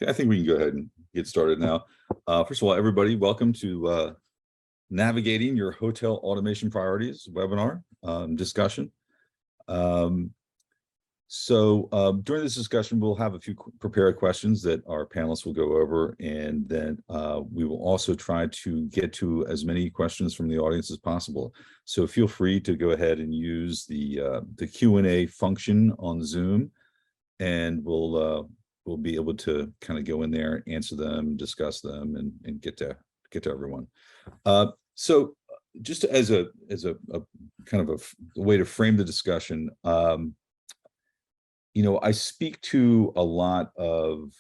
I think we can go ahead and get started now. First of all, everybody, welcome to Navigating Your Hotel Automation Priorities webinar discussion. During this discussion, we'll have a few prepared questions that our panelists will go over, and then we will also try to get to as many questions from the audience as possible. So feel free to go ahead and use the Q&A function on Zoom, and we'll be able to kind of go in there, answer them, discuss them, and get to everyone. So just as a kind of a way to frame the discussion, I speak to a lot of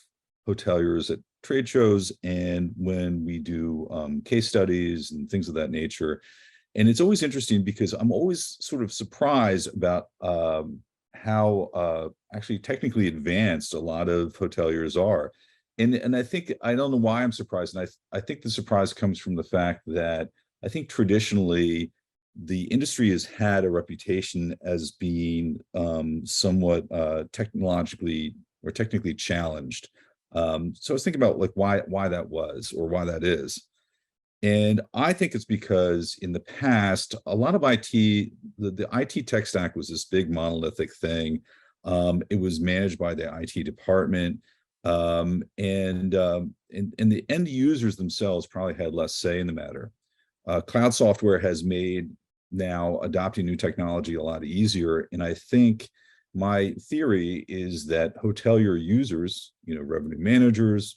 hoteliers at trade shows and when we do case studies and things of that nature. And it's always interesting because I'm always sort of surprised about how actually technically advanced a lot of hoteliers are. And I think, I don't know why I'm surprised. And I think the surprise comes from the fact that I think traditionally the industry has had a reputation as being somewhat technologically or technically challenged. So I was thinking about like why that was, or why that is. And I think it's because in the past, a lot of IT, the IT tech stack was this big monolithic thing. It was managed by the IT department, and the end users themselves probably had less say in the matter. Cloud software has made now adopting new technology a lot easier, and I think my theory is that hotelier users, revenue managers,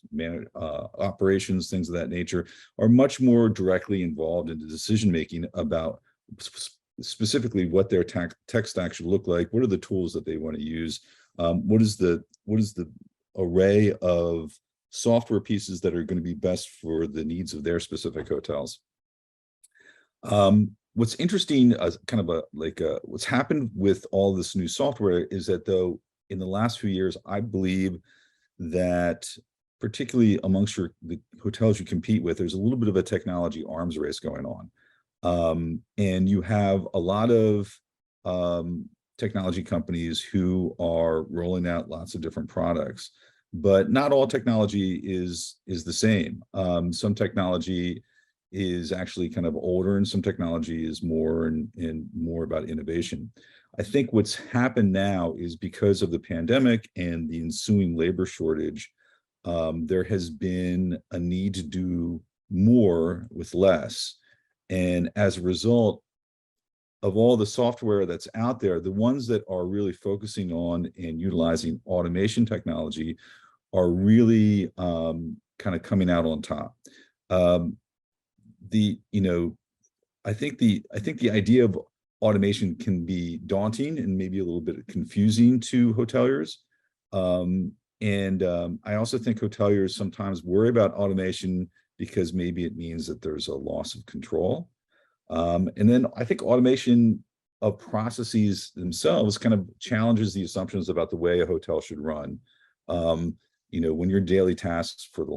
operations, things of that nature, are much more directly involved in the decision-making about specifically what their tech stack should look like. What are the tools that they want to use? What is the array of software pieces that are going to be best for the needs of their specific hotels? What's interesting, what's happened with all this new software is that, though, in the last few years, I believe that particularly amongst the hotels you compete with, there's a little bit of a technology arms race going on. And you have a lot of technology companies who are rolling out lots of different products, but not all technology is the same. Some technology is actually kind of older, and some technology is more and more about innovation. I think what's happened now is because of the pandemic and the ensuing labor shortage, there has been a need to do more with less. And as a result of all the software that's out there, the ones that are really focusing on and utilizing automation technology are really kind of coming out on top. I think the idea of automation can be daunting and maybe a little bit confusing to hoteliers. I also think hoteliers sometimes worry about automation because maybe it means that there's a loss of control. And then I think automation of processes themselves kind of challenges the assumptions about the way a hotel should run. When your daily tasks for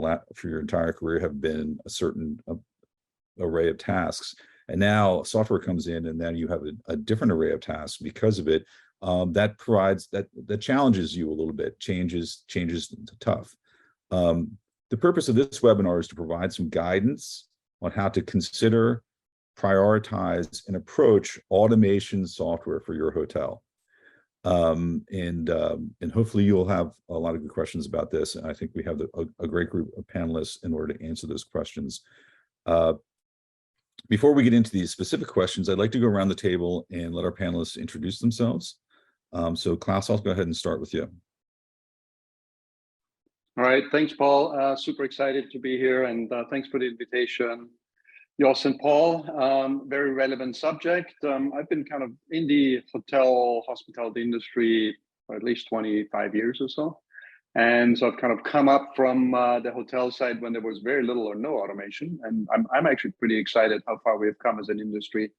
your entire career have been a certain array of tasks, and now software comes in and then you have a different array of tasks because of it, that challenges you a little bit, changes tough. The purpose of this webinar is to provide some guidance on how to consider, prioritize, and approach automation software for your hotel. And hopefully you'll have a lot of good questions about this. And I think we have a great group of panelists in order to answer those questions. Before we get into these specific questions, I'd like to go around the table and let our panelists introduce themselves. So Klaus, I'll go ahead and start with you. All right, thanks, Paul. Super excited to be here, and thanks for the invitation. Jos and Paul, very relevant subject. I've been kind of in the hospitality industry for at least 25 years or so. And so I've kind of come up from the hotel side when there was very little or no automation. And I'm actually pretty excited how far we have come as an industry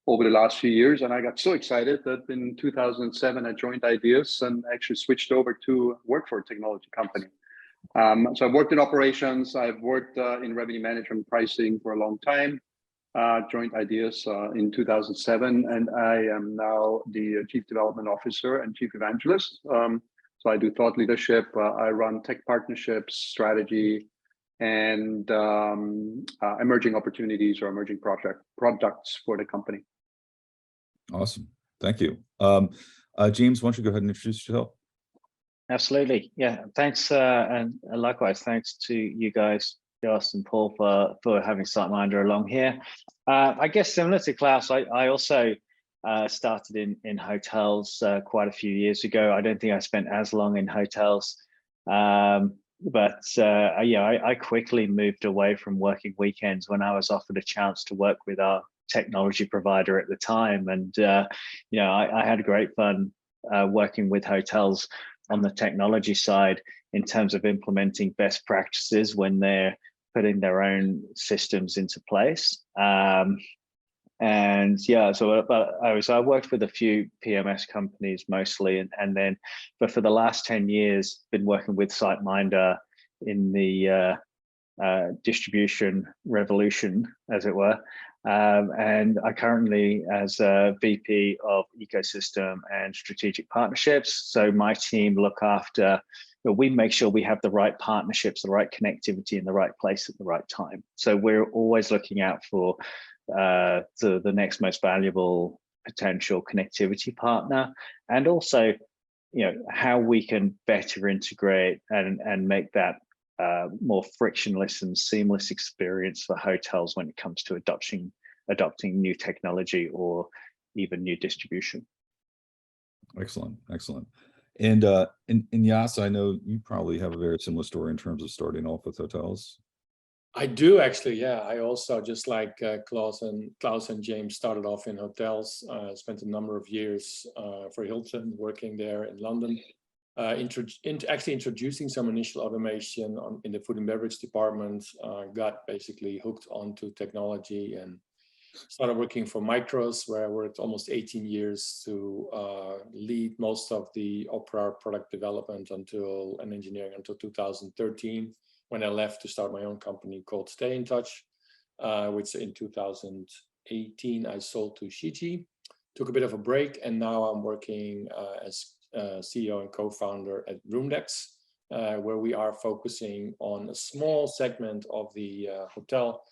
over the last few years. And I got so excited that in 2007, I joined Ideas and actually switched over to work for a technology company. So I've worked in operations, I've worked in revenue management pricing for a long time, joined Ideas in 2007, and I am now the Chief Development Officer and Chief Evangelist So I do thought leadership. I run tech partnerships, strategy, and emerging opportunities or emerging products for the company. Awesome. Thank you. James, why don't you go ahead and introduce yourself? Absolutely. Yeah. Thanks. And likewise, thanks to you guys, Jos and Paul, for having SiteMinder along here. I guess similar to Klaus, I also started in hotels quite a few years ago. I don't think I spent as long in hotels. But yeah, I quickly moved away from working weekends when I was offered a chance to work with our technology provider at the time. And, you know, I had great fun working with hotels on the technology side in terms of implementing best practices when they're putting their own systems into place. And yeah, so I worked with a few PMS companies mostly, but for the last 10 years, been working with SiteMinder in the distribution revolution, as it were. And I currently, as a VP of Ecosystem and Strategic Partnerships, so my team look after, we make sure we have the right partnerships, the right connectivity in the right place at the right time. So we're always looking out for the next most valuable potential connectivity partner, and also, you know, how we can better integrate and make that more frictionless and seamless experience for hotels when it comes to adopting new technology or even new distribution. Excellent, excellent. And Yas, I know you probably have a very similar story in terms of starting off with hotels. I do actually, yeah. I also, just like Klaus and James, started off in hotels. Spent a number of years for Hilton, working there in London. Actually introducing some initial automation in the food and beverage department. Got basically hooked onto technology and started working for Micros, where I worked almost 18 years to lead most of the Opera product development and engineering until 2013, when I left to start my own company called Stay in Touch, which in 2018 I sold to Shiji. Took a bit of a break, and now I'm working as CEO and co-founder at Roomdex, where we are focusing on a small segment of the hotel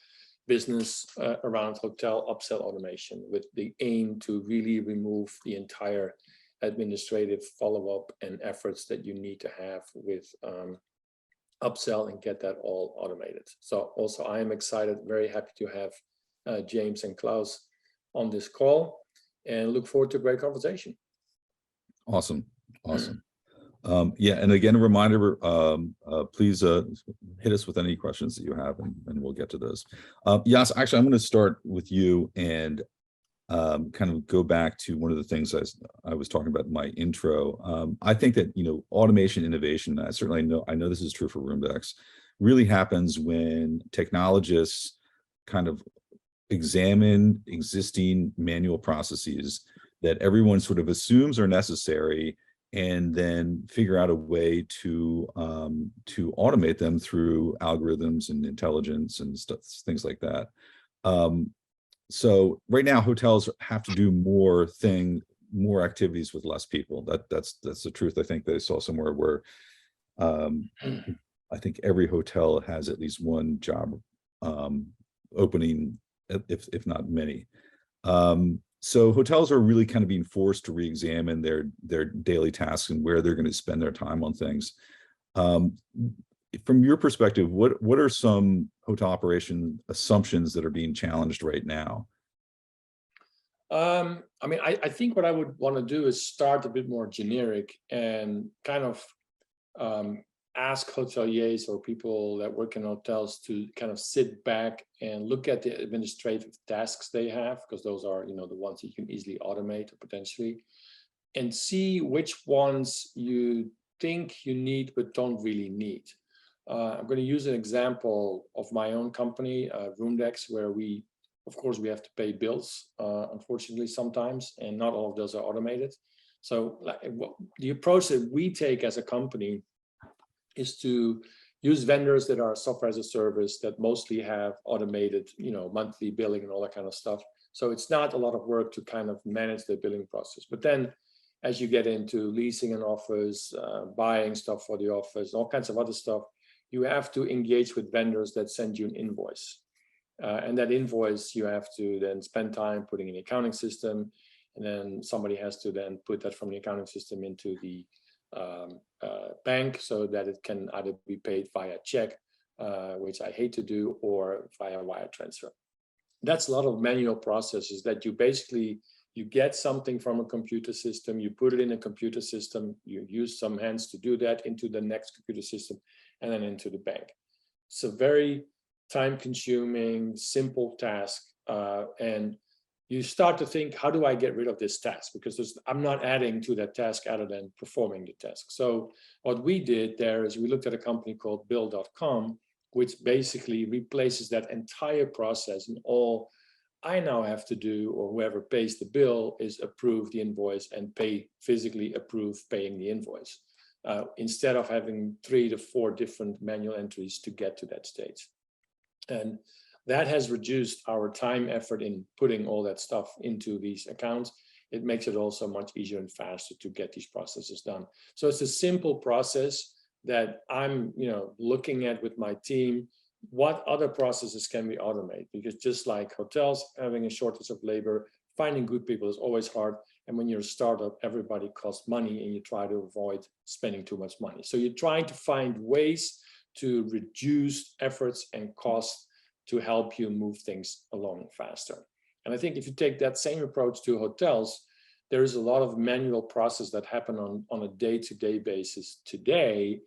business around hotel upsell automation, with the aim to really remove the entire administrative follow-up and efforts that you need to have with upsell and get that all automated. So also I am excited, very happy to have James and Klaus on this call, and look forward to a great conversation. Awesome. Yeah, and again, a reminder, please hit us with any questions that you have, and we'll get to those. Yas, actually, I'm going to start with you and kind of go back to one of the things I was talking about in my intro. I think that, you know, automation innovation, I know this is true for Roomdex, really happens when technologists kind of examine existing manual processes that everyone sort of assumes are necessary, and then figure out a way to automate them through algorithms and intelligence and stuff, things like that. So right now, hotels have to do more activities with less people. That's the truth. I think they saw somewhere where I think every hotel has at least one job opening, if not many. So hotels are really kind of being forced to re-examine their daily tasks and where they're going to spend their time on things. From your perspective, what are some hotel operation assumptions that are being challenged right now? I mean, I think what I would want to do is start a bit more generic and kind of ask hoteliers or people that work in hotels to kind of sit back and look at the administrative tasks they have, because those are, you know, the ones that you can easily automate or potentially, and see which ones you think you need but don't really need. I'm going to use an example of my own company, Roomdex, where of course, we have to pay bills, unfortunately, sometimes, and not all of those are automated. So the approach that we take as a company is to use vendors that are software as a service that mostly have automated, you know, monthly billing and all that kind of stuff. So it's not a lot of work to kind of manage the billing process. But then as you get into leasing an office, buying stuff for the office, all kinds of other stuff, you have to engage with vendors that send you an invoice. And that invoice, you have to then spend time putting in the accounting system, and then somebody has to then put that from the accounting system into the bank so that it can either be paid via check, which I hate to do, or via wire transfer. That's a lot of manual processes that you basically, you get something from a computer system, you put it in a computer system, you use some hands to do that into the next computer system, and then into the bank. It's a very time-consuming, simple task, and you start to think, how do I get rid of this task? Because I'm not adding to that task other than performing the task. So what we did there is we looked at a company called Bill.com, which basically replaces that entire process, and all I now have to do, or whoever pays the bill, is approve the invoice and physically approve paying the invoice, instead of having 3 to 4 different manual entries to get to that stage. And that has reduced our time, effort in putting all that stuff into these accounts. It makes it also much easier and faster to get these processes done. So it's a simple process that I'm, looking at with my team. What other processes can we automate? Because just like hotels having a shortage of labor, finding good people is always hard. And when you're a startup, everybody costs money, and you try to avoid spending too much money. So you're trying to find ways to reduce efforts and costs to help you move things along faster. And I think if you take that same approach to hotels, there is a lot of manual process that happen on a day-to-day basis today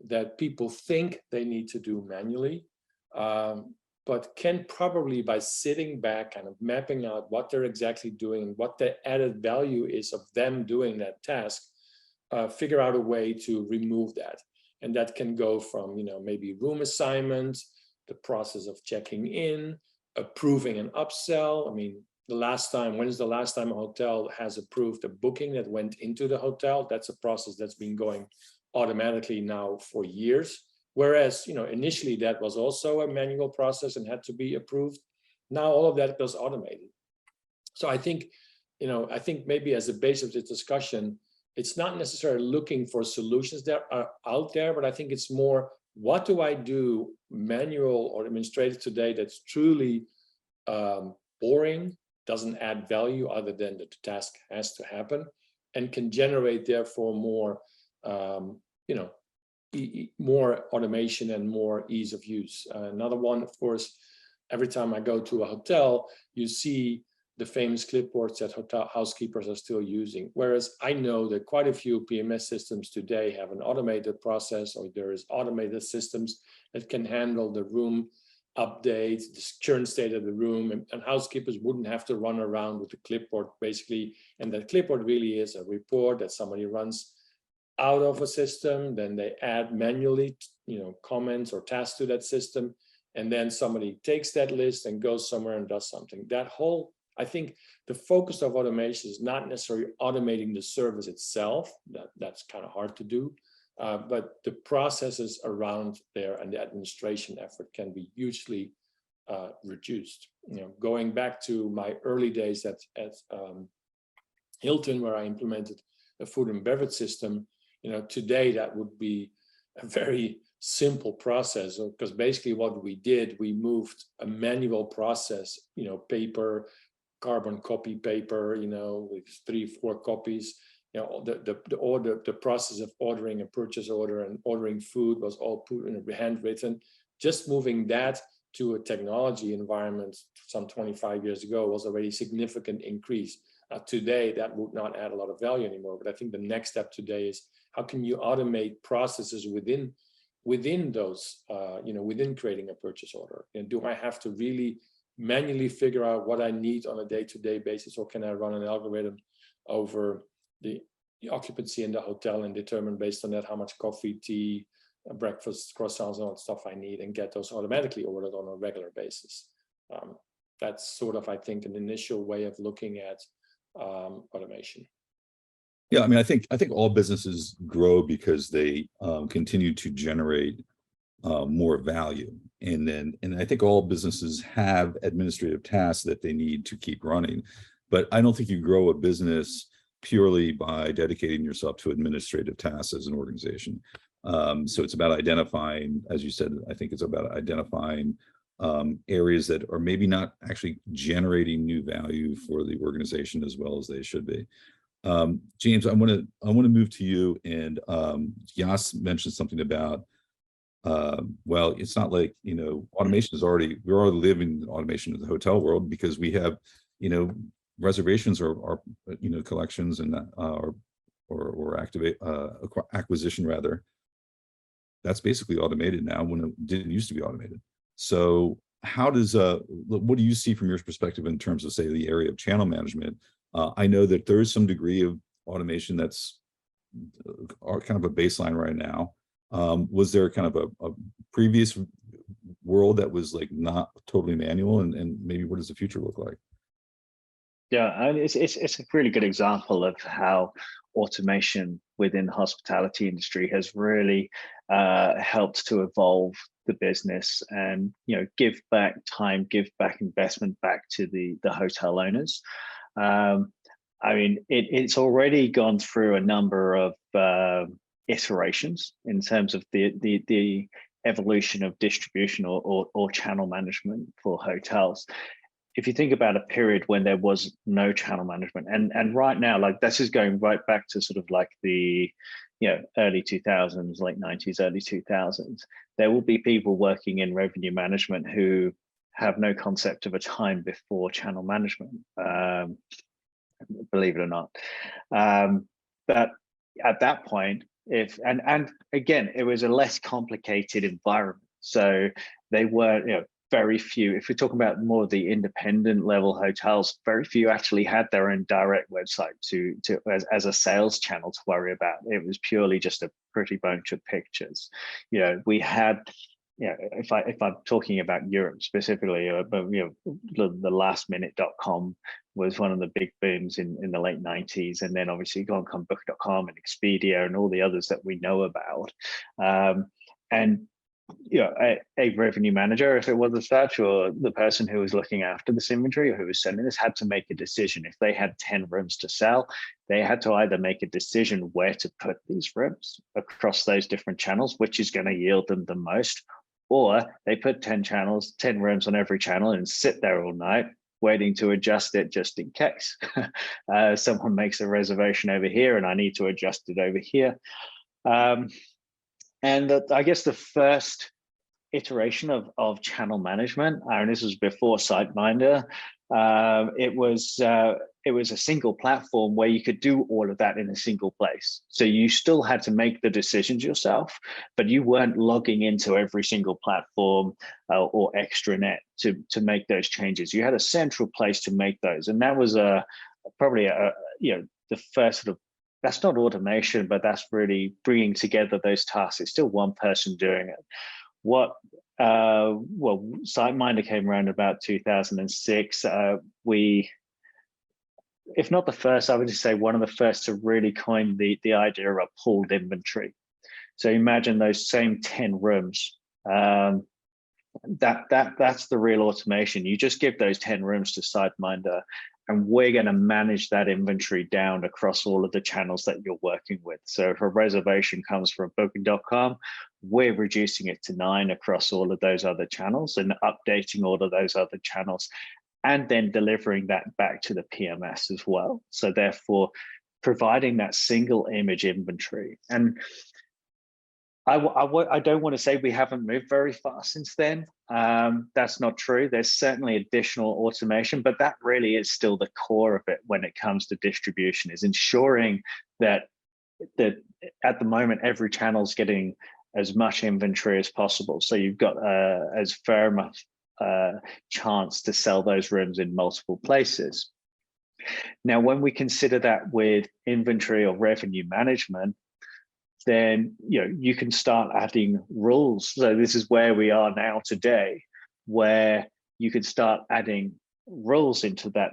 that people think they need to do manually, but can probably, by sitting back, kind of mapping out what they're exactly doing and what the added value is of them doing that task, figure out a way to remove that. And that can go from, maybe room assignments, the process of checking in, approving an upsell. I mean, when is the last time a hotel has approved a booking that went into the hotel? That's a process that's been going automatically now for years. Whereas, initially that was also a manual process and had to be approved. Now all of that goes automated. So I think maybe as a base of this discussion, it's not necessarily looking for solutions that are out there, but I think it's more, what do I do manual or administrative today that's truly boring, doesn't add value other than that the task has to happen, and can generate therefore more, more automation and more ease of use. Another one, of course, every time I go to a hotel, you see the famous clipboards that hotel housekeepers are still using. Whereas I know that quite a few PMS systems today have an automated process, or there is automated systems that can handle the room updates, the current state of the room, and housekeepers wouldn't have to run around with the clipboard basically. And that clipboard really is a report that somebody runs out of a system, then they add manually, comments or tasks to that system, and then somebody takes that list and goes somewhere and does something. I think the focus of automation is not necessarily automating the service itself. That's kind of hard to do, but the processes around there and the administration effort can be hugely reduced. Going back to my early days at Hilton, where I implemented a food and beverage system, today that would be a very simple process, because basically what we did, we moved a manual process, paper, carbon copy paper, with 3-4 copies. The process of ordering a purchase order and ordering food was all put in handwritten. Just moving that to a technology environment some 25 years ago was already a significant increase. Today, that would not add a lot of value anymore. But I think the next step today is, how can you automate processes within those, within creating a purchase order? And do I have to really manually figure out what I need on a day-to-day basis, or can I run an algorithm over the occupancy in the hotel and determine based on that how much coffee, tea, breakfast, croissants, and all that stuff I need, and get those automatically ordered on a regular basis? That's sort of, I think, an initial way of looking at automation. Yeah, I mean, I think all businesses grow because they continue to generate more value, and I think all businesses have administrative tasks that they need to keep running. But I don't think you grow a business purely by dedicating yourself to administrative tasks as an organization. So it's about identifying, as you said, I think it's about identifying areas that are maybe not actually generating new value for the organization as well as they should be. James, I want to move to you, and Yas mentioned something about well, it's not like, you know, automation is already, we're already living automation in the hotel world, because we have, you know, reservations are you know, collections and or activate acquisition rather. That's basically automated now when it didn't used to be automated. So how does what do you see from your perspective in terms of, say, the area of channel management? I know that there is some degree of automation that's kind of a baseline right now. Was there kind of a previous world that was like not totally manual, and maybe what does the future look like? Yeah, and it's a really good example of how automation within the hospitality industry has really helped to evolve the business, and, you know, give back time, give back investment back to the hotel owners. I mean, it's already gone through a number of iterations in terms of the evolution of distribution or channel management for hotels. If you think about a period when there was no channel management, and right now, like, this is going right back to sort of like the, you know, early 2000s, late 90s, early 2000s, there will be people working in revenue management who have no concept of a time before channel management, believe it or not. But at that point, and again, it was a less complicated environment. So they were, you know, very few, if we're talking about more of the independent level hotels, very few actually had their own direct website as a sales channel to worry about. It was purely just a pretty bunch of pictures. You know, we had, you know, if I'm talking about Europe specifically, but, you know, the lastminute.com was one of the big booms in the late 90s, and then obviously book.com and Expedia and all the others that we know about. And you know, a revenue manager, if it was as such, or the person who was looking after this inventory or who was selling this, had to make a decision. If they had 10 rooms to sell, they had to either make a decision where to put these rooms across those different channels, which is going to yield them the most, or they put 10 rooms on every channel and sit there all night waiting to adjust it just in case someone makes a reservation over here and I need to adjust it over here. And I guess the first iteration of channel management, and this was before SiteMinder, it was a single platform where you could do all of that in a single place. So you still had to make the decisions yourself, but you weren't logging into every single platform or extranet to make those changes. You had a central place to make those, and that was probably you know, the first sort of, that's not automation, but that's really bringing together those tasks. It's still one person doing it. Well, SiteMinder came around about 2006. We, if not the first, I would just say one of the first to really coin the idea of pooled inventory. So imagine those same 10 rooms. That's the real automation. You just give those 10 rooms to SiteMinder, and we're going to manage that inventory down across all of the channels that you're working with. So if a reservation comes from booking.com, we're reducing it to 9 across all of those other channels and updating all of those other channels, and then delivering that back to the PMS as well. So therefore, providing that single image inventory. And I don't want to say we haven't moved very far since then. That's not true. There's certainly additional automation, but that really is still the core of it when it comes to distribution, is ensuring that at the moment, every channel is getting as much inventory as possible. So you've got as fair enough chance to sell those rooms in multiple places. Now, when we consider that with inventory or revenue management, then you can start adding rules. So this is where we are now today, where you can start adding rules into that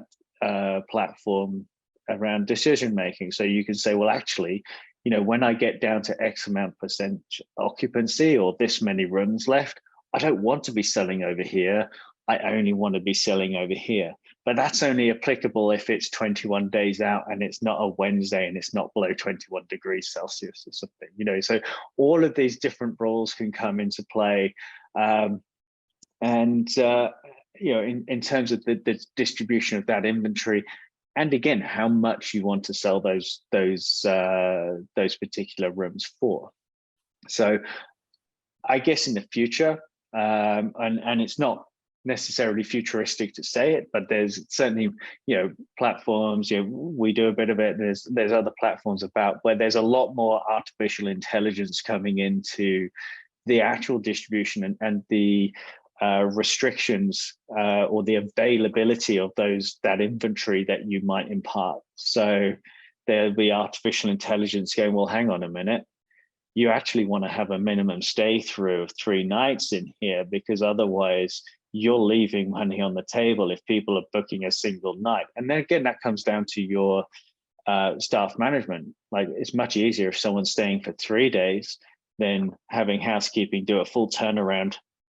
platform around decision making. So you can say, well, actually, when I get down to X amount % occupancy or this many rooms left, I don't want to be selling over here. I only want to be selling over here. but that's only applicable if it's 21 days out and it's not a Wednesday and it's not below 21 degrees Celsius or something, you know. So all of these different rules can come into play. You know, in terms of the distribution of that inventory, and again, how much you want to sell those particular rooms for. So I guess in the future, and it's not necessarily futuristic to say it, but there's certainly, you know, platforms, you know, we do a bit of it, there's other platforms about where there's a lot more artificial intelligence coming into the actual distribution and the restrictions or the availability of that inventory that you might impart. So there'll be artificial intelligence going, well, hang on a minute, you actually want to have a minimum stay through of 3 nights in here, because otherwise you're leaving money on the table if people are booking a single night. And then again, that comes down to your staff management. Like, it's much easier if someone's staying for 3 days than having housekeeping do a full turnaround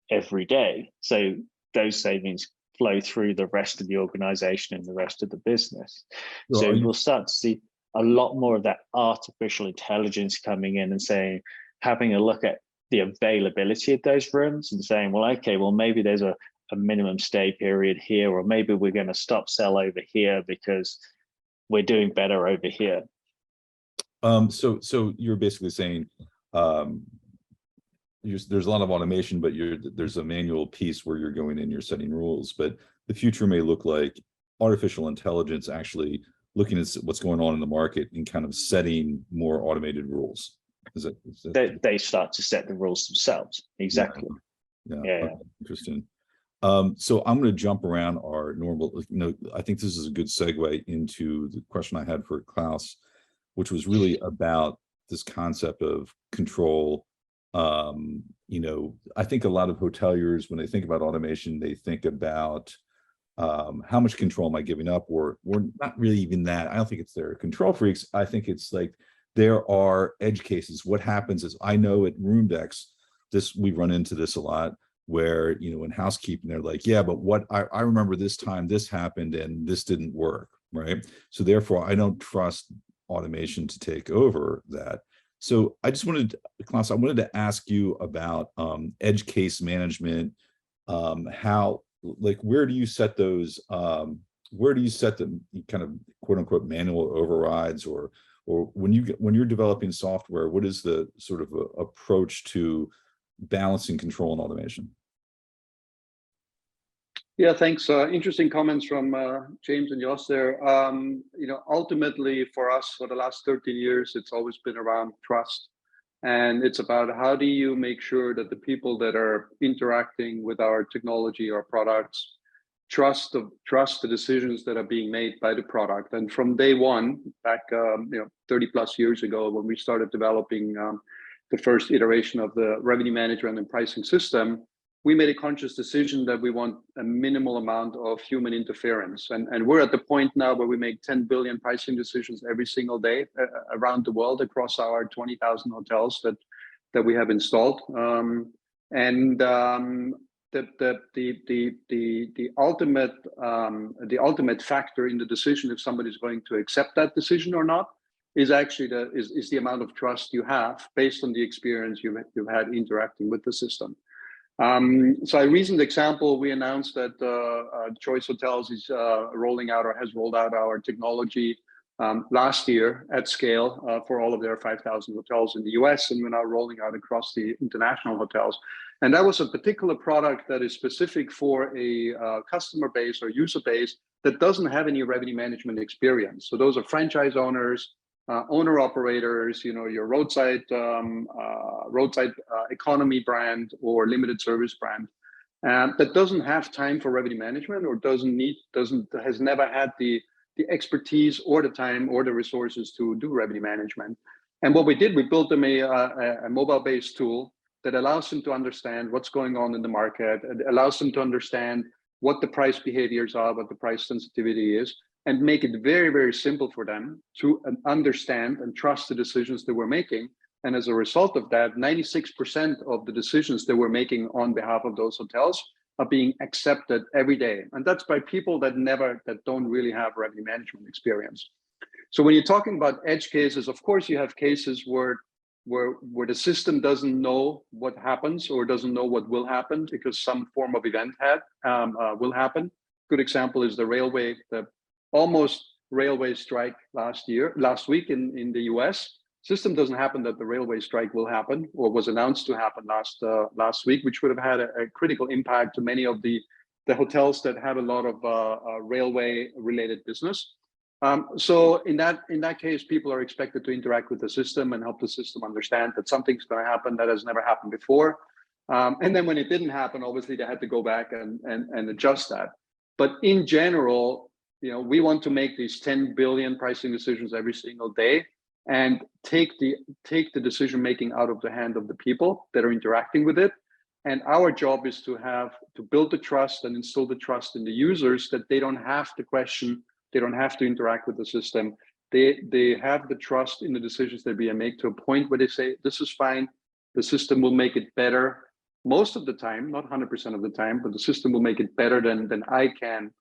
every day. So those savings flow through the rest of the organization and the rest of the business. So we'll start to see a lot more of that artificial intelligence coming in and saying, having a look at the availability of those rooms and saying, well, okay, well, maybe there's a minimum stay period here, or maybe we're going to stop sell over here because we're doing better over here. So you're basically saying there's a lot of automation, but there's a manual piece where you're going in, you're setting rules, but the future may look like artificial intelligence actually looking at what's going on in the market and kind of setting more automated rules. They start to set the rules themselves. Exactly. Yeah. Okay, interesting. So I'm going to jump around our normal, you know, I think this is a good segue into the question I had for Klaus, which was really about this concept of control. You know, I think a lot of hoteliers, when they think about automation, they think about how much control am I giving up, or not really even that. I don't think it's their control freaks. I think it's like there are edge cases. What happens is, I know at Roomdex, we run into this a lot, where, you know, in housekeeping, they're like, yeah, but what I remember this time this happened and this didn't work, right? So therefore, I don't trust automation to take over that. So I just wanted, Klaus, I wanted to ask you about edge case management. How, like, where do you set those? Where do you set the kind of quote unquote manual overrides, or when you're developing software, what is the sort of approach to balancing control and automation? Yeah, thanks. Interesting comments from James and Jos there. You know, ultimately for us, for the last 13 years, it's always been around trust. And it's about, how do you make sure that the people that are interacting with our technology or products trust the decisions that are being made by the product. And from day one, back 30 plus years ago, when we started developing the first iteration of the revenue management and pricing system, we made a conscious decision that we want a minimal amount of human interference. And we're at the point now where we make 10 billion pricing decisions every single day around the world across our 20,000 hotels that we have installed. The ultimate factor in the decision if somebody's going to accept that decision or not is actually the amount of trust you have based on the experience you've had interacting with the system. So a recent example, we announced that Choice Hotels is rolling out, or has rolled out, our technology last year at scale for all of their 5,000 hotels in the US, and we're now rolling out across the international hotels. And that was a particular product that is specific for a customer base or user base that doesn't have any revenue management experience. So those are franchise owners, owner operators, you know, your roadside economy brand or limited service brand that doesn't have time for revenue management, or has never had the expertise or the time or the resources to do revenue management. And what we did, we built them a mobile-based tool that allows them to understand what's going on in the market. It allows them to understand what the price behaviors are, what the price sensitivity is, and make it very, very simple for them to understand and trust the decisions that we're making. And as a result of that, 96% of the decisions that we're making on behalf of those hotels are being accepted every day. And that's by people that don't really have revenue management experience. So when you're talking about edge cases, of course, you have cases where the system doesn't know what happens or doesn't know what will happen because some form of event will happen. Good example is the almost railway strike last week in the US. System doesn't happen that the railway strike will happen or was announced to happen last week, which would have had a critical impact to many of the hotels that have a lot of railway related business. So in that case, people are expected to interact with the system and help the system understand that something's going to happen that has never happened before. And then when it didn't happen, obviously they had to go back and adjust that. But in general, we want to make these 10 billion pricing decisions every single day and take the decision making out of the hand of the people that are interacting with it. And our job is to build the trust and instill the trust in the users that they don't have to question, they don't have to interact with the system. They have the trust in the decisions that we make to a point where they say, this is fine, the system will make it better most of the time, not 100% of the time, but the system will make it better than I can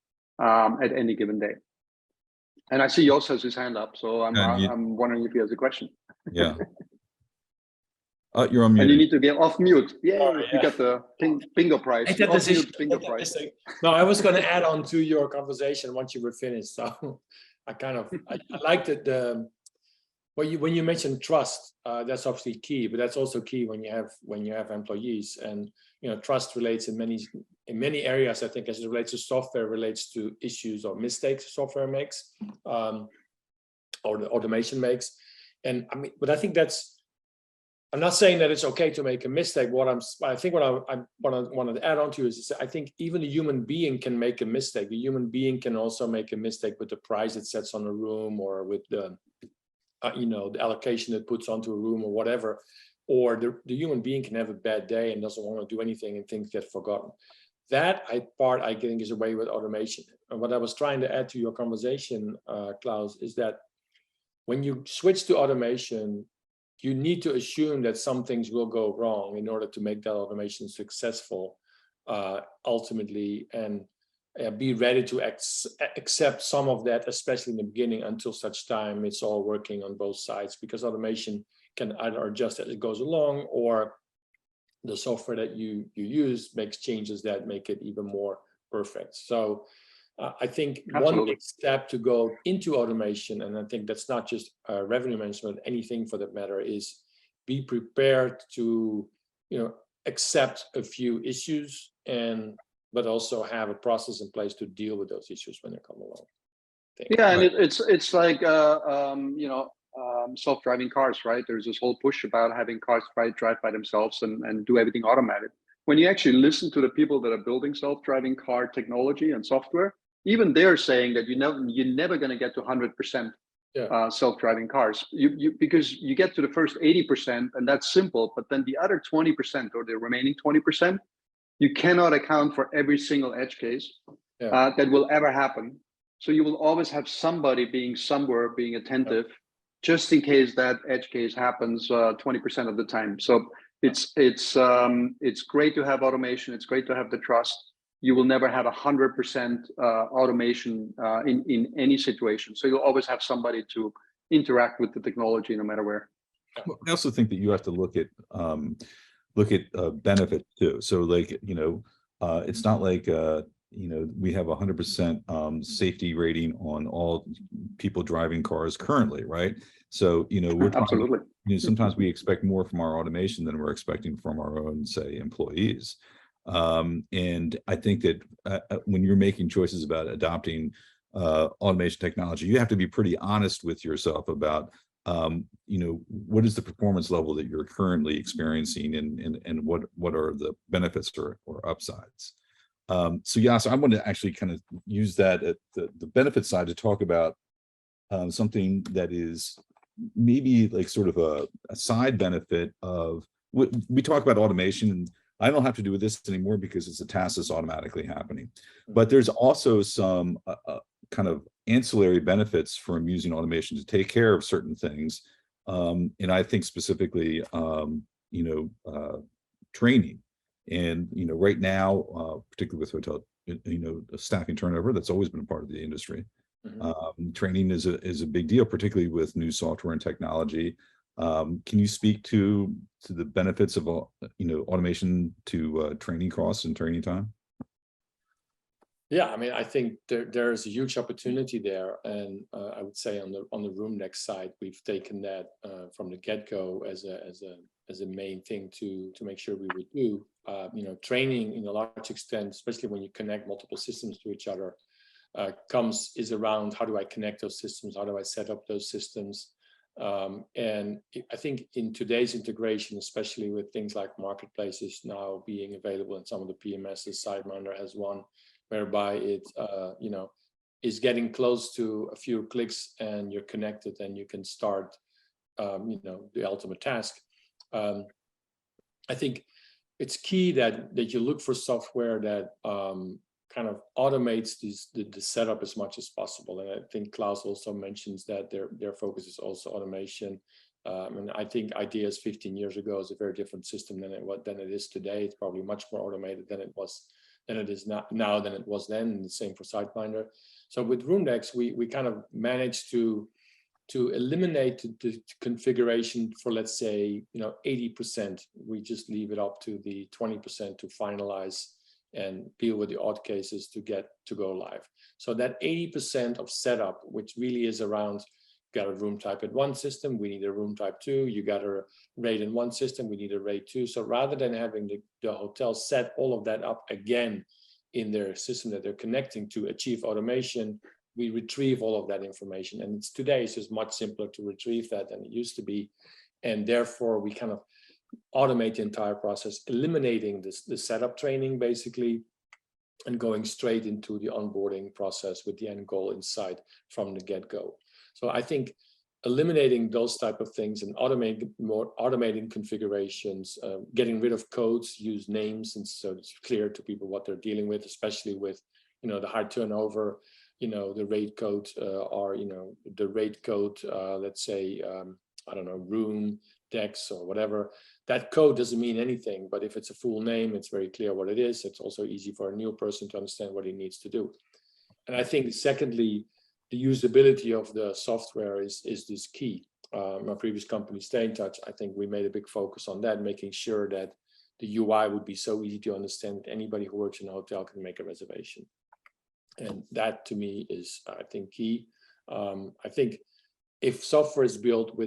at any given day. And I see Jos has his hand up, so I'm wondering if he has a question. Yeah. You're on mute. And you need to get off mute. Yeah, Sorry, you got the bingo prize. Make that decision. Bingo prize. No, I was going to add on to your conversation once you were finished. So I liked it. When you mentioned trust, that's obviously key, but that's also key when you have employees. And trust relates in many areas. I think as it relates to software, relates to issues or mistakes software makes, or the automation makes. And but I think I'm not saying that it's okay to make a mistake. What I wanted to add on to is I think even a human being can make a mistake. A human being can also make a mistake with the price it sets on a room, or with the the allocation it puts onto a room, or whatever. Or the human being can have a bad day and doesn't want to do anything, and things get forgotten. That part I think is away with automation. And what I was trying to add to your conversation, Klaus, is that when you switch to automation, you need to assume that some things will go wrong in order to make that automation successful ultimately, and be ready to accept some of that, especially in the beginning, until such time it's all working on both sides, because automation can either adjust as it goes along, or the software that you use makes changes that make it even more perfect. So I think Absolutely. One big step to go into automation, and I think that's not just revenue management, anything for that matter, is be prepared to accept a few issues, but also have a process in place to deal with those issues when they come along. Yeah, and it's like self-driving cars, right? There's this whole push about having cars drive by themselves and do everything automated. When you actually listen to the people that are building self-driving car technology and software, even they're saying that you're never going to get to 100% self-driving cars. Because you get to the first 80%, and that's simple, but then the other 20% or the remaining 20%, you cannot account for every single edge case that will ever happen. So you will always have somebody being somewhere, being attentive, just in case that edge case happens 20% of the time. So it's great to have automation. It's great to have the trust. You will never have 100% automation in any situation. So you'll always have somebody to interact with the technology, no matter where. I also think that you have to look at benefit too. So like, it's not like, we have 100% safety rating on all people driving cars currently, right? So, we're talking, absolutely. Sometimes we expect more from our automation than we're expecting from our own, say, employees. And I think that when you're making choices about adopting automation technology, you have to be pretty honest with yourself about what is the performance level that you're currently experiencing, and what are the benefits or upsides. So I want to actually kind of use that at the benefit side to talk about something that is maybe like sort of a side benefit of we talk about automation, and I don't have to do with this anymore because it's a task that's automatically happening. But there's also some kind of ancillary benefits from using automation to take care of certain things. And I think specifically, training. And, right now, particularly with hotel, staffing turnover, that's always been a part of the industry. Training is a big deal, particularly with new software and technology. Can you speak to the benefits of, automation to training costs and training time? Yeah, I mean, I think there's a huge opportunity there, and I would say on the RoomNext side, we've taken that from the get-go as a main thing to make sure we would do. Training in a large extent, especially when you connect multiple systems to each other, is around how do I connect those systems, how do I set up those systems, and I think in today's integration, especially with things like marketplaces now being available in some of the PMSs, SiteMinder has one, whereby it is getting close to a few clicks and you're connected and you can start the ultimate task. I think it's key that you look for software that kind of automates the setup as much as possible. And I think Klaus also mentions that their focus is also automation. And I think Ideas 15 years ago is a very different system than it is today. It's probably much more automated than it is now than it was then, and the same for SiteMinder. So with RoomNext, we kind of managed to eliminate the configuration for, let's say, 80%. We just leave it up to the 20% to finalize and deal with the odd cases to go live. So that 80% of setup, which really is around, got a room type in one system, we need a room type 2, you got a rate in one system, we need a rate 2. So rather than having the hotel set all of that up again in their system that they're connecting to achieve automation, we retrieve all of that information. And today it's just much simpler to retrieve that than it used to be. And therefore we kind of automate the entire process, eliminating the setup training basically, and going straight into the onboarding process with the end goal in sight from the get-go. So I think eliminating those type of things and automating configurations, getting rid of codes, use names, and so it's clear to people what they're dealing with, especially with the high turnover, the rate code or the rate code, let's say I don't know, room, decks or whatever. That code doesn't mean anything, but if it's a full name, it's very clear what it is. It's also easy for a new person to understand what he needs to do. And I think secondly, the usability of the software is this key. My previous company, Stay in Touch, I think we made a big focus on that, making sure that the UI would be so easy to understand that anybody who works in a hotel can make a reservation. And that to me is, I think, key. I think if software is built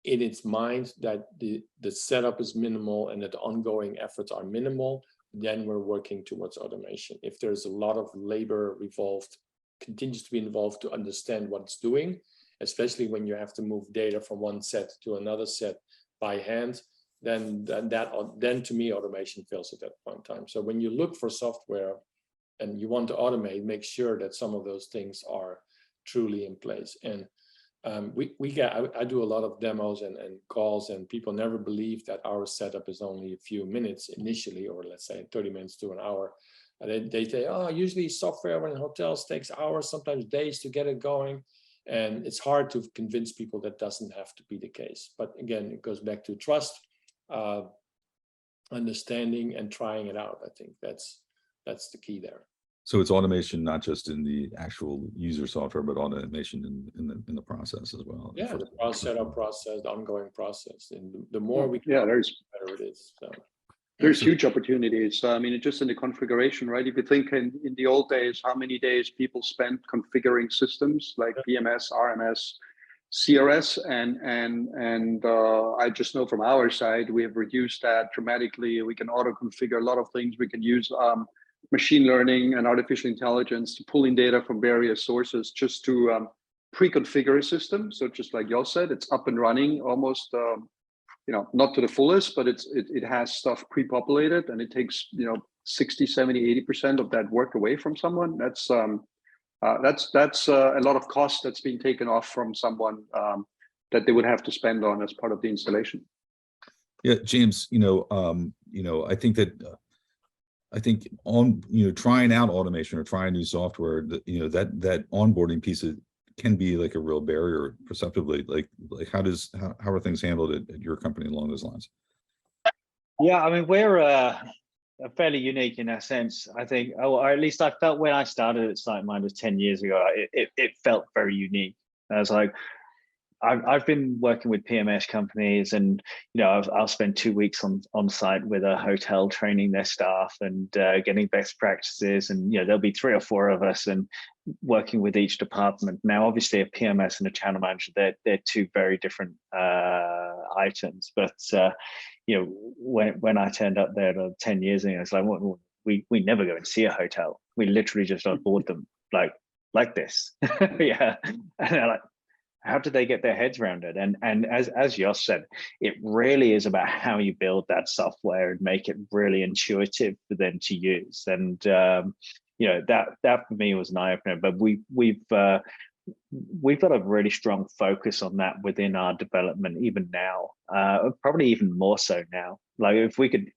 in its mind that the setup is minimal and that the ongoing efforts are minimal, then we're working towards automation. If there's a lot of labor continues to be involved to understand what it's doing, especially when you have to move data from one set to another set by hand, then to me automation fails at that point in time. So when you look for software and you want to automate, make sure that some of those things are truly in place. And I do a lot of demos and calls, and people never believe that our setup is only a few minutes initially, or let's say 30 minutes to an hour. And they say, oh, usually software in hotels takes hours, sometimes days to get it going. And it's hard to convince people that doesn't have to be the case. But again, it goes back to trust, understanding, and trying it out. I think that's the key there. So it's automation, not just in the actual user software, but automation in the process as well. Yeah, the setup process, the ongoing process, and the more we can, the better it is. So there's huge opportunities. I mean, just in the configuration, right? If you think in the old days, how many days people spent configuring systems like PMS, RMS, CRS, and I just know from our side, we have reduced that dramatically. We can auto configure a lot of things. We can use machine learning and artificial intelligence to pull in data from various sources just to pre-configure a system. So just like Jos said, it's up and running almost, not to the fullest, but it has stuff pre-populated, and it takes 60, 70, 80% of that work away from someone. That's a lot of cost that's being taken off from someone that they would have to spend on as part of the installation. Yeah, James, I think on trying out automation or trying new software, that onboarding piece can be like a real barrier perceptibly. Like how are things handled at your company along those lines? Yeah, I mean, we're fairly unique in that sense, I think, or at least I felt when I started at SiteMinder 10 years ago, it felt very unique. I was like, I've been working with PMS companies, and I'll spend 2 weeks on site with a hotel training their staff and getting best practices, and there'll be 3 or 4 of us and working with each department. Now, obviously, a PMS and a channel manager, they're 2 very different items. But when I turned up there 10 years ago, it's like, well, we never go and see a hotel. We literally just onboard them like this. Yeah, and they're like, how do they get their heads around it? And as Jos said, it really is about how you build that software and make it really intuitive for them to use. And that for me was an eye opener. But we've got a really strong focus on that within our development, even now, probably even more so now. Like, if we could,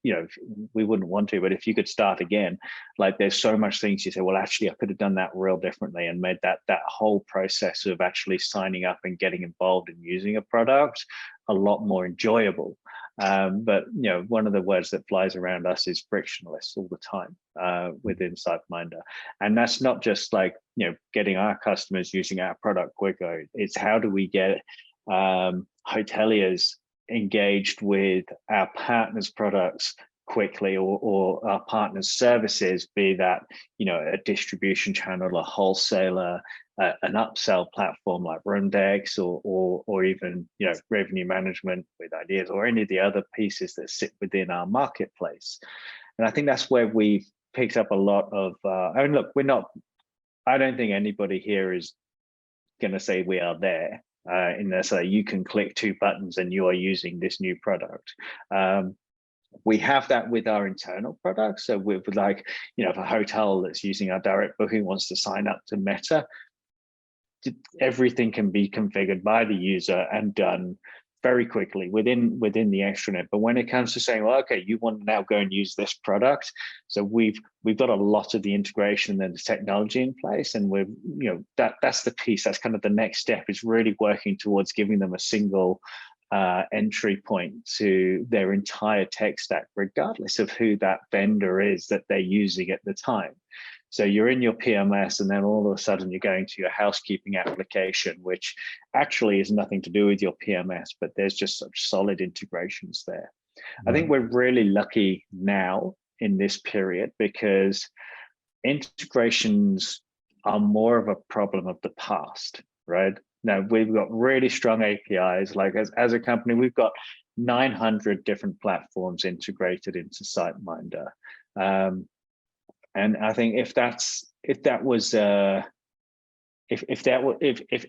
we wouldn't want to, but if you could start again, like, there's so much things you say, well, actually, I could have done that real differently and made that whole process of actually signing up and getting involved in using a product a lot more enjoyable. But one of the words that flies around us is frictionless all the time within SiteMinder, and that's not just like getting our customers using our product quicker. It's how do we get hoteliers engaged with our partners' products quickly, or our partners' services, be that a distribution channel, a wholesaler, an upsell platform like Rundex, or even revenue management with ideas, or any of the other pieces that sit within our marketplace. And I think that's where we've picked up a lot of. I mean, look, I don't think anybody here is going to say we are there. In there, so you can click 2 buttons and you are using this new product. We have that with our internal products. So with like, if a hotel that's using our direct booking wants to sign up to Meta, everything can be configured by the user and done very quickly within the extranet. But when it comes to saying, well, okay, you want to now go and use this product, so we've got a lot of the integration and the technology in place, and we're that's the piece. That's kind of the next step, is really working towards giving them a single entry point to their entire tech stack, regardless of who that vendor is that they're using at the time. So you're in your PMS, and then all of a sudden you're going to your housekeeping application, which actually has nothing to do with your PMS, but there's just such solid integrations there. I think we're really lucky now in this period, because integrations are more of a problem of the past, right? Now, we've got really strong APIs. Like, as a company, we've got 900 different platforms integrated into SiteMinder. And I think if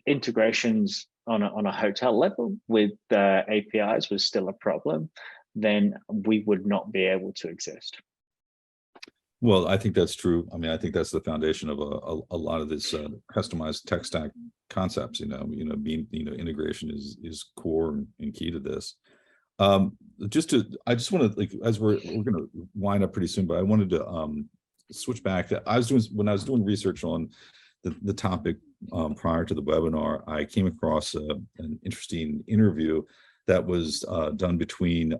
integrations on a hotel level with APIs was still a problem, then we would not be able to exist. Well, I think that's true. I mean, I think that's the foundation of a lot of this customized tech stack concepts. Being integration is core and key to this. I just want to, like, as we're going to wind up pretty soon, but I wanted to switch back. When I was doing research on the topic prior to the webinar, I came across an interesting interview that was done between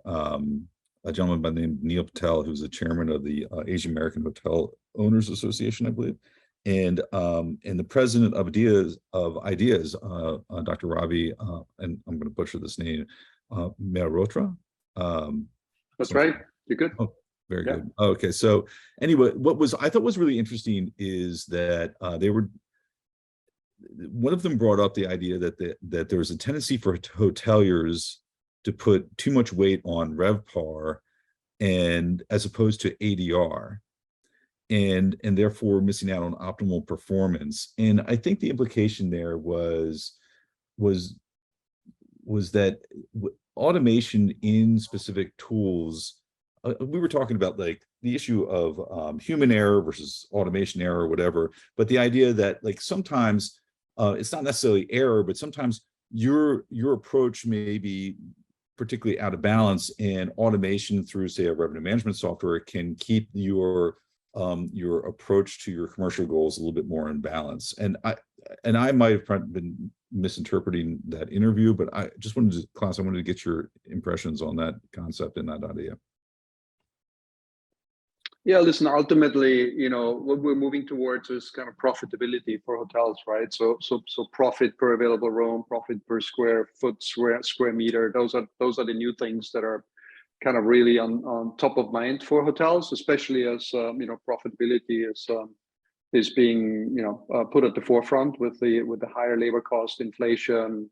a gentleman by the name of Neil Patel, who's the chairman of the Asian American Hotel Owners Association, I believe, and the president of Ideas, Dr. Ravi, and I'm going to butcher this name, Mehrotra. That's right. You're good. Oh, very good. Okay, so anyway, I thought was really interesting is that one of them brought up the idea that there's a tendency for hoteliers to put too much weight on RevPAR, and as opposed to ADR, and therefore missing out on optimal performance. And I think the implication there was that automation in specific tools. We were talking about like the issue of human error versus automation error or whatever, but the idea that like sometimes it's not necessarily error, but sometimes your approach may be particularly out of balance, and automation through, say, a revenue management software can keep your approach to your commercial goals a little bit more in balance. And I might have been misinterpreting that interview, but I just wanted to get your impressions on that concept and that idea. Yeah, listen, ultimately, what we're moving towards is kind of profitability for hotels, right? So profit per available room, profit per square foot, square meter. Those are the new things that are kind of really on top of mind for hotels, especially as profitability is being put at the forefront with the higher labor cost, inflation,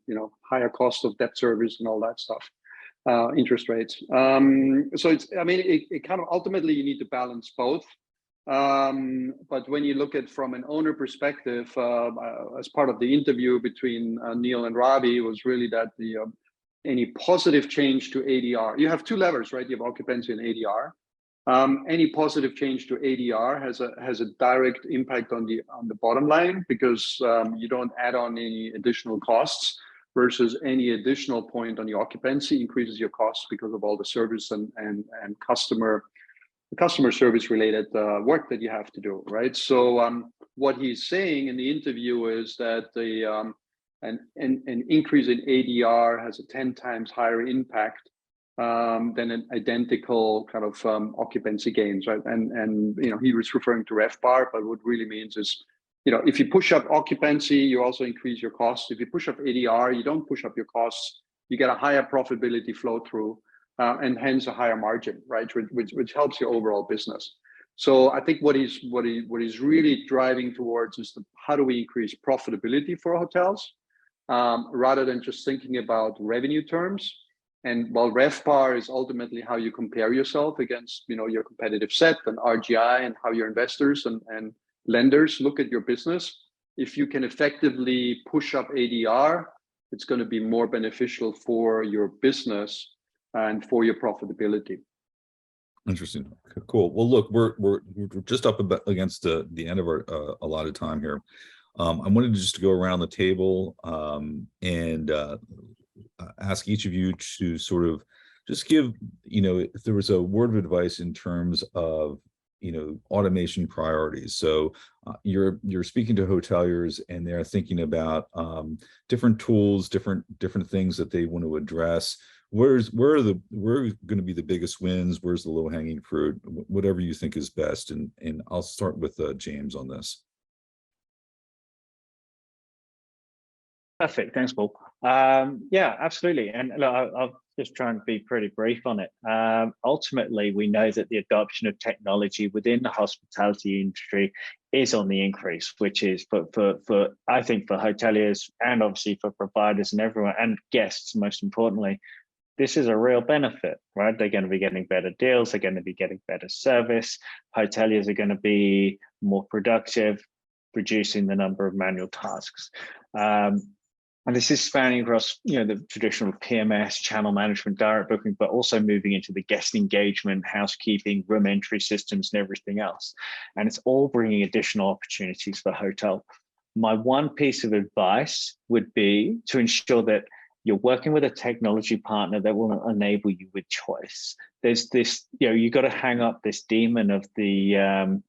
higher cost of debt service and all that stuff. Interest rates. So it kind of ultimately you need to balance both. But when you look at from an owner perspective, as part of the interview between Neil and Robbie, was really that any positive change to ADR, you have two levers, right? You have occupancy and ADR. Any positive change to ADR has a direct impact on the bottom line, because you don't add on any additional costs, versus any additional point on the occupancy increases your costs because of all the service and customer service related work that you have to do, right? So what he's saying in the interview is that an increase in ADR has a 10 times higher impact than an identical kind of occupancy gains, right? And he was referring to RevPAR, but what really means is, if you push up occupancy, you also increase your costs. If you push up ADR, you don't push up your costs. You get a higher profitability flow through, and hence a higher margin, right? Which helps your overall business. So I think what he's really driving towards is how do we increase profitability for hotels, rather than just thinking about revenue terms. And while RevPAR is ultimately how you compare yourself against your competitive set and RGI, and how your investors and lenders look at your business, if you can effectively push up ADR, it's going to be more beneficial for your business and for your profitability. Interesting. Cool. Well, look, we're just up against the end of our allotted time here. I wanted just to go around the table and ask each of you to sort of just give, if there was a word of advice in terms of automation priorities. So you're speaking to hoteliers, and they're thinking about different tools, different things that they want to address. Where are going to be the biggest wins? Where's the low-hanging fruit? Whatever you think is best. And I'll start with James on this. Perfect. Thanks, Paul. Yeah, absolutely. And look, I'll just try and be pretty brief on it. Ultimately, we know that the adoption of technology within the hospitality industry is on the increase, which is for I think for hoteliers, and obviously for providers and everyone, and guests, most importantly, this is a real benefit, right? They're going to be getting better deals. They're going to be getting better service. Hoteliers are going to be more productive, reducing the number of manual tasks. And this is spanning across, the traditional PMS, channel management, direct booking, but also moving into the guest engagement, housekeeping, room entry systems, and everything else. And it's all bringing additional opportunities for hotel. My one piece of advice would be to ensure that you're working with a technology partner that will enable you with choice. There's this, you got to hang up this demon of the,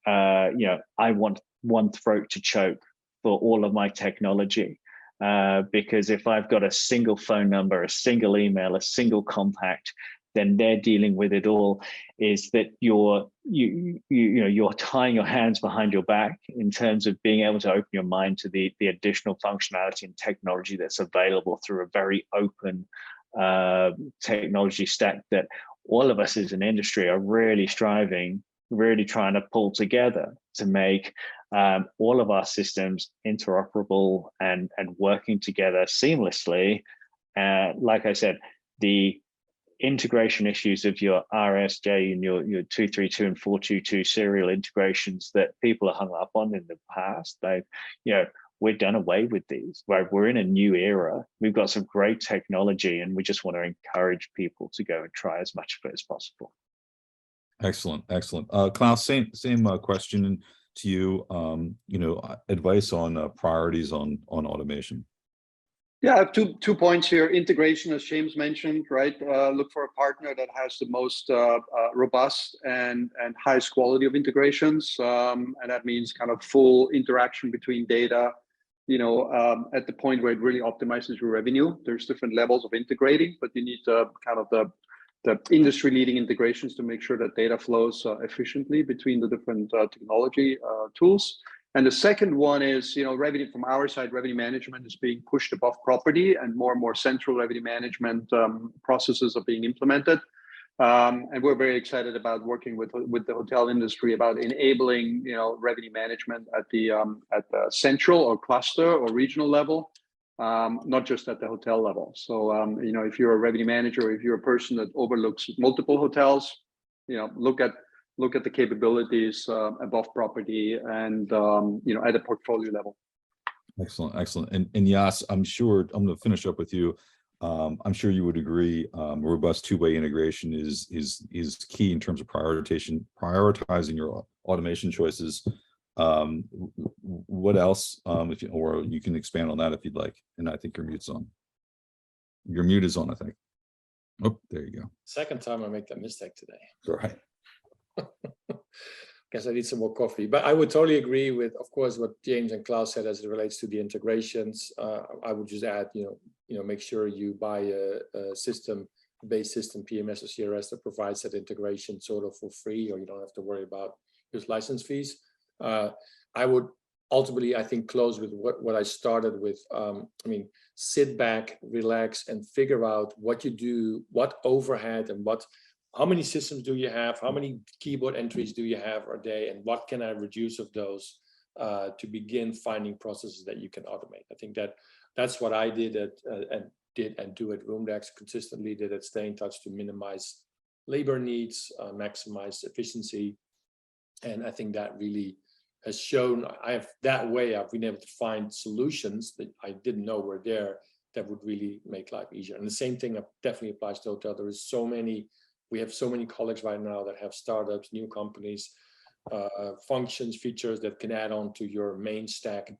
I want one throat to choke for all of my technology. Because if I've got a single phone number, a single email, a single contact, then they're dealing with it all. Is that you're tying your hands behind your back in terms of being able to open your mind to the additional functionality and technology that's available through a very open technology stack that all of us as an industry are really striving, really trying to pull together to make all of our systems interoperable and working together seamlessly. Like I said, the integration issues of your RSJ and your 232 and 422 serial integrations that people are hung up on in the past, we're done away with these, right? We're in a new era. We've got some great technology, and we just want to encourage people to go and try as much of it as possible. Excellent. Klaus, same question to you. Advice on priorities on automation. Yeah, I have two points here. Integration, as James mentioned, right? Look for a partner that has the most robust and highest quality of integrations, and that means kind of full interaction between data. At the point where it really optimizes your revenue. There's different levels of integrating, but you need kind of the the industry-leading integrations to make sure that data flows efficiently between the different technology tools. And the second one is, revenue from our side, revenue management is being pushed above property, and more central revenue management processes are being implemented. And we're very excited about working with the hotel industry about enabling, revenue management at the central or cluster or regional level, not just at the hotel level. So, if you're a revenue manager, or if you're a person that overlooks multiple hotels, look at the capabilities above property and at a portfolio level. Excellent. And Yas, I'm sure I'm going to finish up with you. I'm sure you would agree. Robust two-way integration is key in terms of prioritizing your automation choices. What else? Or you can expand on that if you'd like. And I think your mute's on. Your mute is on, I think. Oh, there you go. Second time I make that mistake today. All right. Guess I need some more coffee, but I would totally agree with, of course, what James and Klaus said as it relates to the integrations. I would just add, make sure you buy a system-based system, PMS or CRS, that provides that integration sort of for free, or you don't have to worry about those license fees. I would ultimately, I think, close with what I started with. Sit back, relax, and figure out what you do, what overhead, and how many systems do you have? How many keyboard entries do you have a day? And what can I reduce of those to begin finding processes that you can automate? I think that's what I did and do at Roomdex consistently, did at Stay in Touch to minimize labor needs, maximize efficiency. And I think that really has shown I've been able to find solutions that I didn't know were there that would really make life easier. And the same thing definitely applies to hotel. We have so many colleagues right now that have startups, new companies, functions, features that can add on to your main stack.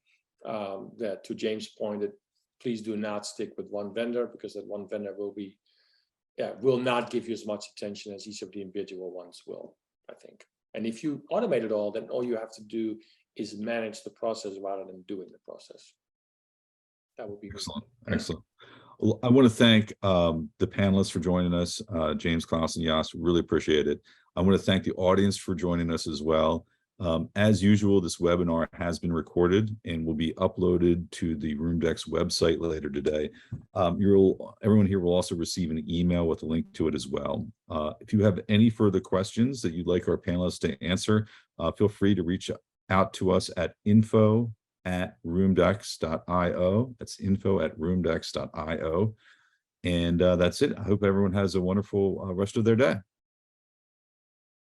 That, to James' point, that please do not stick with one vendor, because that one vendor will not give you as much attention as each of the individual ones will, I think. And if you automate it all, then all you have to do is manage the process rather than doing the process. That would be excellent. Well, I want to thank the panelists for joining us, James, Klaus, and Yas. Really appreciate it. I want to thank the audience for joining us as well. As usual, this webinar has been recorded and will be uploaded to the Roomdex website later today. Everyone here will also receive an email with a link to it as well. If you have any further questions that you'd like our panelists to answer, feel free to reach out to us at info@roomdex.io. That's info@roomdex.io. And that's it. I hope everyone has a wonderful rest of their day.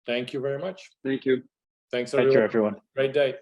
Thank you very much. Thank you. Thanks, Thank you, everyone. Great day.